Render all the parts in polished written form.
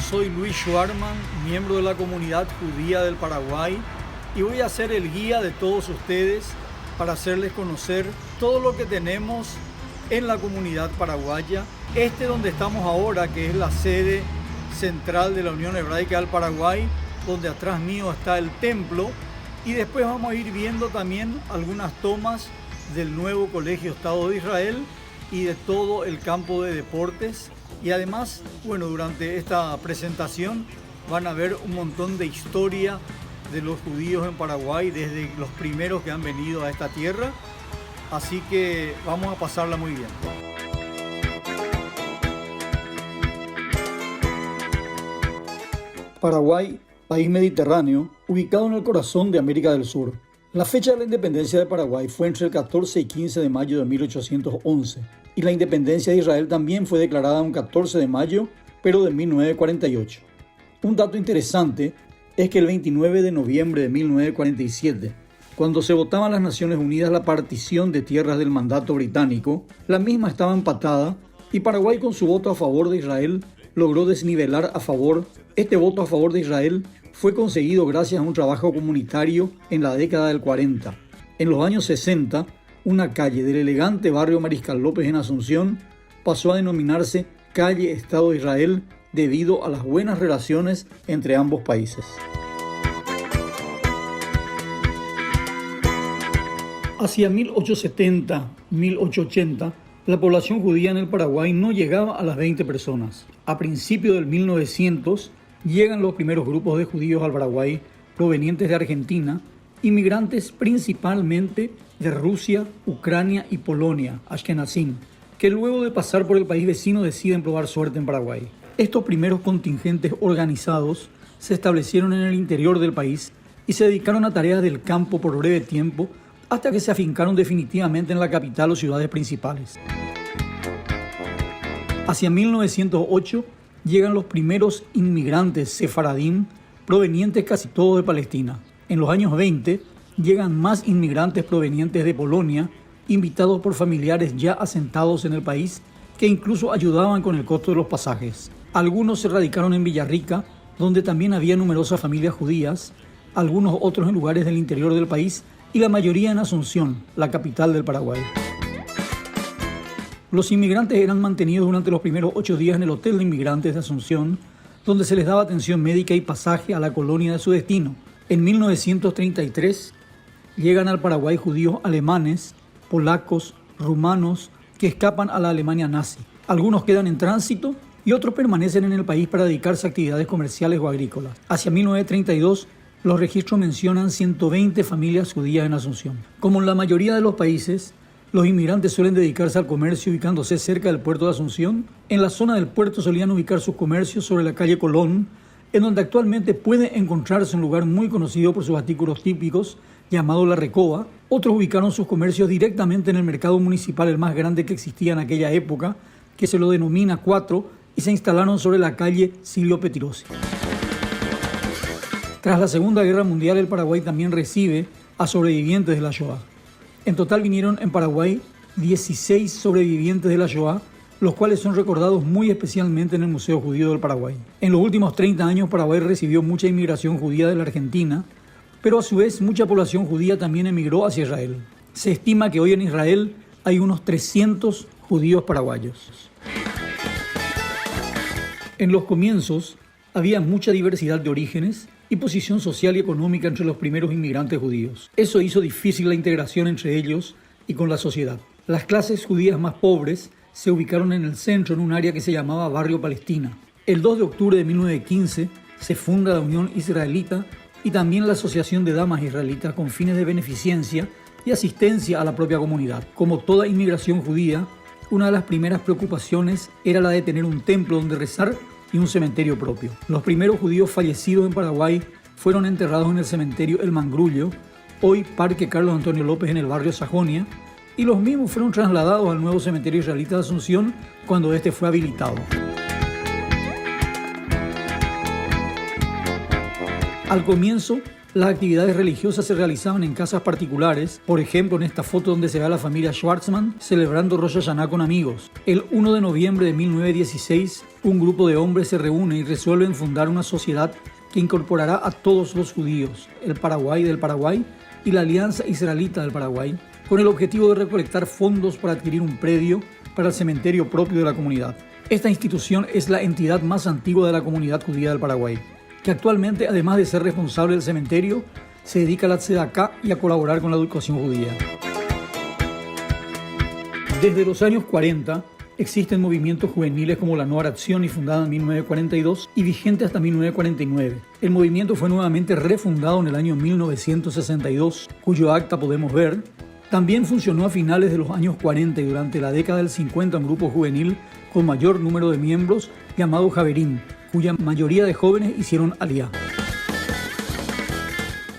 soy Luis Schwarman, miembro de la comunidad judía del Paraguay, y voy a ser el guía de todos ustedes para hacerles conocer todo lo que tenemos en la comunidad paraguaya. Donde estamos ahora, que es la sede central de la Unión Hebraica del Paraguay, donde atrás mío está el templo, y después vamos a ir viendo también algunas tomas del nuevo Colegio Estado de Israel y de todo el campo de deportes. Y además, durante esta presentación van a ver un montón de historia de los judíos en Paraguay desde los primeros que han venido a esta tierra. Así que vamos a pasarla muy bien. Paraguay, país mediterráneo, ubicado en el corazón de América del Sur. La fecha de la independencia de Paraguay fue entre el 14 y 15 de mayo de 1811, y la independencia de Israel también fue declarada un 14 de mayo, pero de 1948. Un dato interesante es que el 29 de noviembre de 1947, cuando se votaba en las Naciones Unidas la partición de tierras del mandato británico, la misma estaba empatada y Paraguay, con su voto a favor de Israel, logró desnivelar a favor. Este voto a favor de Israel fue conseguido gracias a un trabajo comunitario en la década del 40. En los años 60, una calle del elegante barrio Mariscal López en Asunción pasó a denominarse Calle Estado de Israel debido a las buenas relaciones entre ambos países. Hacia 1870-1880, la población judía en el Paraguay no llegaba a las 20 personas. A principios del 1900, llegan los primeros grupos de judíos al Paraguay provenientes de Argentina, inmigrantes principalmente de Rusia, Ucrania y Polonia, Ashkenazim, que luego de pasar por el país vecino deciden probar suerte en Paraguay. Estos primeros contingentes organizados se establecieron en el interior del país y se dedicaron a tareas del campo por breve tiempo hasta que se afincaron definitivamente en la capital o ciudades principales. Hacia 1908 llegan los primeros inmigrantes sefaradim provenientes casi todos de Palestina. En los años 20 llegan más inmigrantes provenientes de Polonia, invitados por familiares ya asentados en el país que incluso ayudaban con el costo de los pasajes. Algunos se radicaron en Villarrica, donde también había numerosas familias judías, algunos otros en lugares del interior del país y la mayoría en Asunción, la capital del Paraguay. Los inmigrantes eran mantenidos durante los primeros 8 días en el Hotel de Inmigrantes de Asunción, donde se les daba atención médica y pasaje a la colonia de su destino. En 1933 llegan al Paraguay judíos alemanes, polacos, rumanos, que escapan a la Alemania nazi. Algunos quedan en tránsito y otros permanecen en el país para dedicarse a actividades comerciales o agrícolas. Hacia 1932, los registros mencionan 120 familias judías en Asunción. Como en la mayoría de los países, los inmigrantes suelen dedicarse al comercio ubicándose cerca del puerto de Asunción. En la zona del puerto solían ubicar sus comercios sobre la calle Colón, en donde actualmente puede encontrarse un lugar muy conocido por sus artículos típicos, llamado La Recoba. Otros ubicaron sus comercios directamente en el mercado municipal, el más grande que existía en aquella época, que se lo denomina 4, y se instalaron sobre la calle Silvio Pettirossi. Tras la Segunda Guerra Mundial, el Paraguay también recibe a sobrevivientes de la Shoah. En total vinieron en Paraguay 16 sobrevivientes de la Shoah, los cuales son recordados muy especialmente en el Museo Judío del Paraguay. En los últimos 30 años, Paraguay recibió mucha inmigración judía de la Argentina, pero a su vez mucha población judía también emigró hacia Israel. Se estima que hoy en Israel hay unos 300 judíos paraguayos. En los comienzos había mucha diversidad de orígenes y posición social y económica entre los primeros inmigrantes judíos. Eso hizo difícil la integración entre ellos y con la sociedad. Las clases judías más pobres se ubicaron en el centro, en un área que se llamaba Barrio Palestina. El 2 de octubre de 1915 se funda la Unión Israelita y también la Asociación de Damas Israelitas con fines de beneficencia y asistencia a la propia comunidad. Como toda inmigración judía, una de las primeras preocupaciones era la de tener un templo donde rezar y un cementerio propio. Los primeros judíos fallecidos en Paraguay fueron enterrados en el cementerio El Mangrullo, hoy Parque Carlos Antonio López en el barrio Sajonia, y los mismos fueron trasladados al nuevo cementerio israelita de Asunción cuando este fue habilitado. Al comienzo, las actividades religiosas se realizaban en casas particulares, por ejemplo en esta foto donde se ve a la familia Schwarzman celebrando Rosh Hashanah con amigos. El 1 de noviembre de 1916, un grupo de hombres se reúne y resuelven fundar una sociedad que incorporará a todos los judíos, el Paraguay del Paraguay y la Alianza Israelita del Paraguay, con el objetivo de recolectar fondos para adquirir un predio para el cementerio propio de la comunidad. Esta institución es la entidad más antigua de la comunidad judía del Paraguay, que actualmente, además de ser responsable del cementerio, se dedica a la tzedaká y a colaborar con la educación judía. Desde los años 40 existen movimientos juveniles como la Noar Atzioni, fundada en 1942 y vigente hasta 1949. El movimiento fue nuevamente refundado en el año 1962, cuyo acta podemos ver. También funcionó a finales de los años 40 y durante la década del 50 un grupo juvenil con mayor número de miembros llamado Javerim, cuya mayoría de jóvenes hicieron aliyá.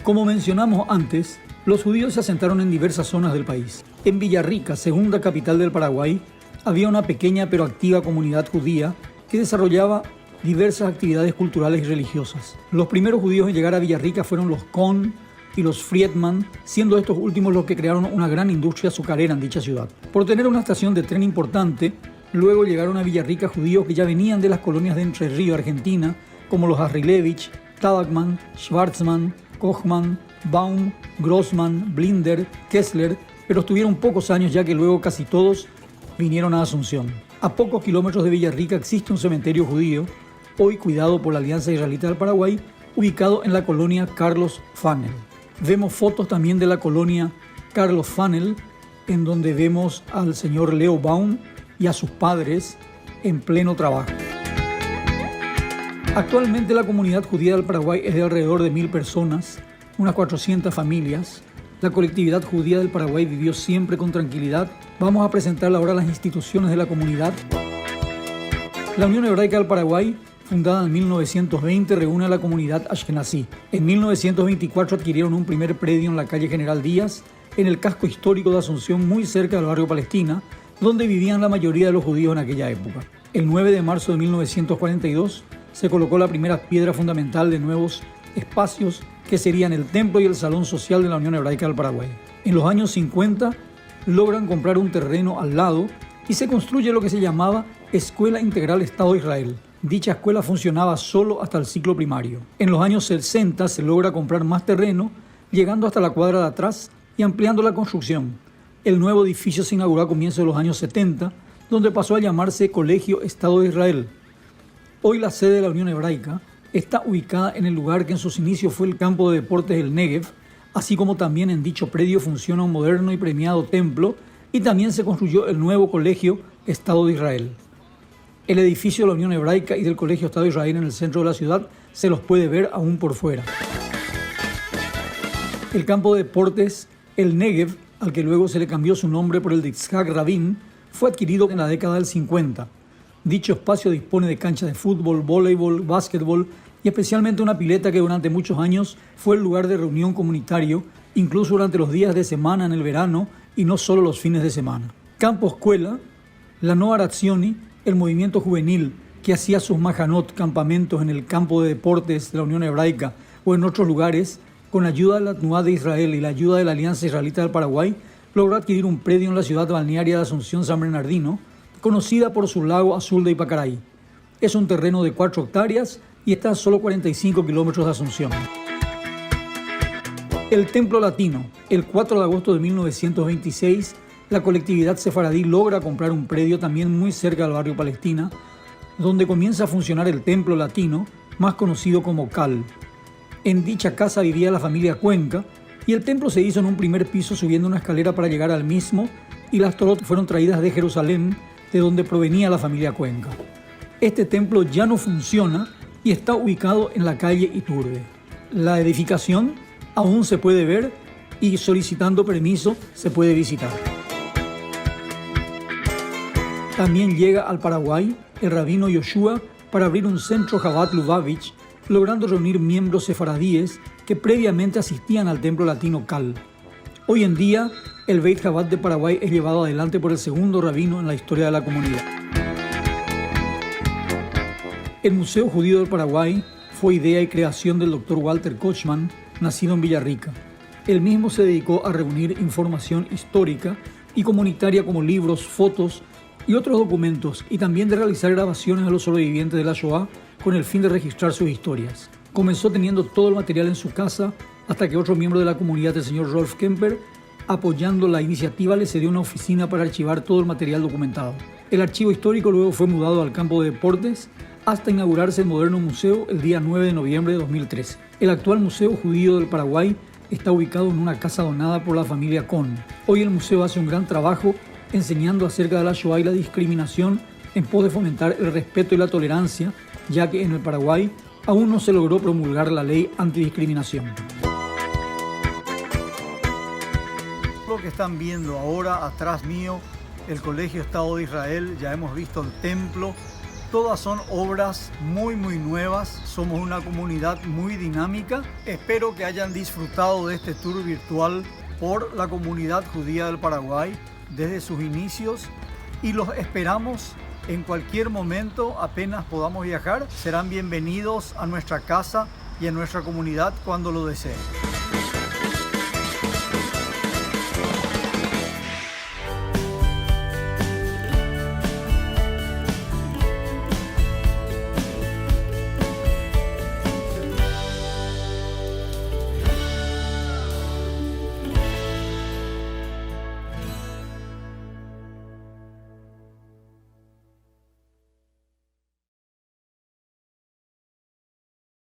Como mencionamos antes, los judíos se asentaron en diversas zonas del país. En Villarrica, segunda capital del Paraguay, había una pequeña pero activa comunidad judía que desarrollaba diversas actividades culturales y religiosas. Los primeros judíos en llegar a Villarrica fueron los Kohn y los Friedman, siendo estos últimos los que crearon una gran industria azucarera en dicha ciudad. Por tener una estación de tren importante, luego llegaron a Villarrica judíos que ya venían de las colonias de Entre Ríos, Argentina, como los Arrilevich, Tabakman, Schwarzman, Kochman, Baum, Grossman, Blinder, Kessler, pero estuvieron pocos años ya que luego casi todos vinieron a Asunción. A pocos kilómetros de Villarrica existe un cementerio judío, hoy cuidado por la Alianza Israelita del Paraguay, ubicado en la colonia Carlos Fanel. Vemos fotos también de la colonia Carlos Fanel, en donde vemos al señor Leo Baum y a sus padres en pleno trabajo. Actualmente la comunidad judía del Paraguay es de alrededor de 1.000 personas, unas 400 familias. La colectividad judía del Paraguay vivió siempre con tranquilidad. Vamos a presentar ahora las instituciones de la comunidad. La Unión Hebraica del Paraguay, fundada en 1920, reúne a la comunidad Ashkenazí. En 1924 adquirieron un primer predio en la calle General Díaz, en el casco histórico de Asunción, muy cerca del barrio Palestina, donde vivían la mayoría de los judíos en aquella época. El 9 de marzo de 1942 se colocó la primera piedra fundamental de nuevos espacios que serían el templo y el salón social de la Unión Hebraica del Paraguay. En los años 50 logran comprar un terreno al lado y se construye lo que se llamaba Escuela Integral Estado de Israel. Dicha escuela funcionaba solo hasta el ciclo primario. En los años 60 se logra comprar más terreno, llegando hasta la cuadra de atrás y ampliando la construcción. El nuevo edificio se inauguró a comienzos de los años 70, donde pasó a llamarse Colegio Estado de Israel. Hoy la sede de la Unión Hebraica está ubicada en el lugar que en sus inicios fue el campo de deportes del Negev, así como también en dicho predio funciona un moderno y premiado templo y también se construyó el nuevo Colegio Estado de Israel. El edificio de la Unión Hebraica y del Colegio Estado de Israel en el centro de la ciudad se los puede ver aún por fuera. El campo de deportes, el Negev, al que luego se le cambió su nombre por el de Yitzhak Rabin, fue adquirido en la década del 50. Dicho espacio dispone de canchas de fútbol, voleibol, básquetbol y especialmente una pileta que durante muchos años fue el lugar de reunión comunitario, incluso durante los días de semana en el verano y no solo los fines de semana. Campo Escuela, la Noar Atzioni, el movimiento juvenil que hacía sus majanot, campamentos en el campo de deportes de la Unión Hebraica o en otros lugares, con ayuda de la Tnuá de Israel y la ayuda de la Alianza Israelita del Paraguay, logró adquirir un predio en la ciudad balnearia de Asunción San Bernardino, conocida por su lago azul de Ipacaray. Es un terreno de 4 hectáreas y está a solo 45 kilómetros de Asunción. El Templo Latino. El 4 de agosto de 1926, la colectividad sefaradí logra comprar un predio también muy cerca del barrio Palestina, donde comienza a funcionar el Templo Latino, más conocido como Cal. En dicha casa vivía la familia Cuenca y el templo se hizo en un primer piso subiendo una escalera para llegar al mismo, y las Torot fueron traídas de Jerusalén, de donde provenía la familia Cuenca. Este templo ya no funciona y está ubicado en la calle Iturbe. La edificación aún se puede ver y solicitando permiso se puede visitar. También llega al Paraguay el rabino Yoshua para abrir un centro Chabad Lubavitch, logrando reunir miembros sefaradíes que previamente asistían al templo latino Cal. Hoy en día, el Beit Chabad de Paraguay es llevado adelante por el segundo rabino en la historia de la comunidad. El Museo Judío del Paraguay, fue idea y creación del Dr. Walter Kochman, nacido en Villarrica. Él mismo se dedicó a reunir información histórica y comunitaria como libros, fotos y otros documentos, y también de realizar grabaciones a los sobrevivientes de la Shoah con el fin de registrar sus historias. Comenzó teniendo todo el material en su casa hasta que otro miembro de la comunidad, el señor Rolf Kemper, apoyando la iniciativa, le cedió una oficina para archivar todo el material documentado. El archivo histórico luego fue mudado al campo de deportes hasta inaugurarse el moderno museo el día 9 de noviembre de 2013. El actual Museo Judío del Paraguay está ubicado en una casa donada por la familia Kohn. Hoy el museo hace un gran trabajo enseñando acerca de la Shoah y la discriminación en pos de fomentar el respeto y la tolerancia, ya que en el Paraguay aún no se logró promulgar la ley antidiscriminación. Lo que están viendo ahora atrás mío, el Colegio Estado de Israel, ya hemos visto el templo, todas son obras muy nuevas, somos una comunidad muy dinámica. Espero que hayan disfrutado de este tour virtual por la comunidad judía del Paraguay desde sus inicios y los esperamos en cualquier momento, apenas podamos viajar. Serán bienvenidos a nuestra casa y a nuestra comunidad cuando lo deseen.